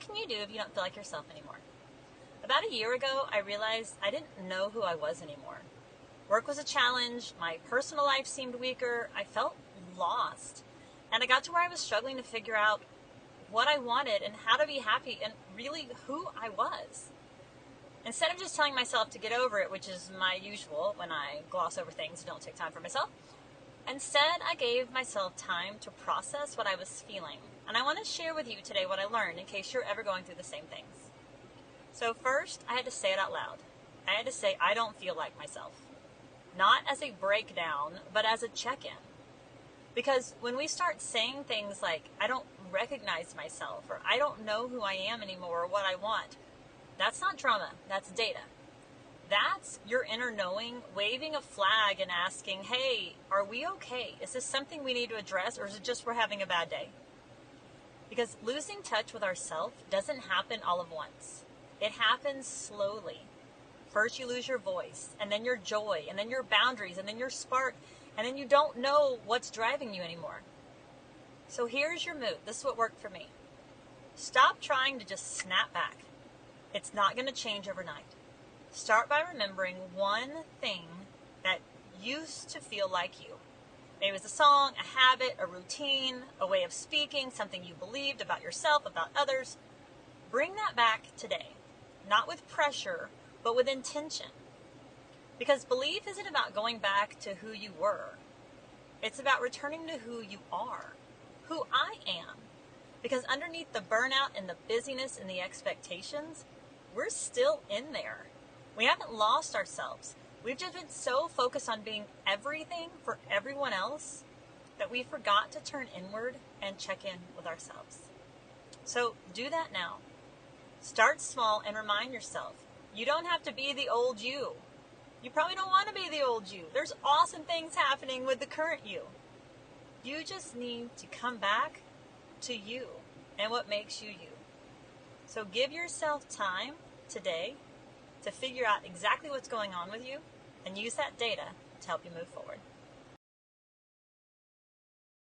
can you do if you don't feel like yourself anymore? About a year ago, I realized I didn't know who I was anymore. Work was a challenge, my personal life seemed weaker, I felt lost. And I got to where I was struggling to figure out what I wanted and how to be happy and really who I was. Instead of just telling myself to get over it, which is my usual when I gloss over things and don't take time for myself, instead I gave myself time to process what I was feeling. And I want to share with you today what I learned in case you're ever going through the same things. So first, I had to say it out loud. I had to say, I don't feel like myself. Not as a breakdown, but as a check-in. Because when we start saying things like, I don't recognize myself, or I don't know who I am anymore, or what I want, that's not drama, that's data. That's your inner knowing waving a flag and asking, hey, are we okay? Is this something we need to address, or is it just we're having a bad day? Because losing touch with ourselves doesn't happen all at once. It happens slowly. First you lose your voice, and then your joy, and then your boundaries, and then your spark, and then you don't know what's driving you anymore. So here's your move. This is what worked for me. Stop trying to just snap back. It's not going to change overnight. Start by remembering one thing that used to feel like you. Maybe it was a song, a habit, a routine, a way of speaking, something you believed about yourself, about others. Bring that back today. Not with pressure, but with intention. Because belief isn't about going back to who you were. It's about returning to who you are, who I am. Because underneath the burnout and the busyness and the expectations, we're still in there. We haven't lost ourselves. We've just been so focused on being everything for everyone else that we forgot to turn inward and check in with ourselves. So do that now. Start small and remind yourself, you don't have to be the old you. You probably don't want to be the old you. There's awesome things happening with the current you. You just need to come back to you and what makes you you. So give yourself time today to figure out exactly what's going on with you and use that data to help you move forward.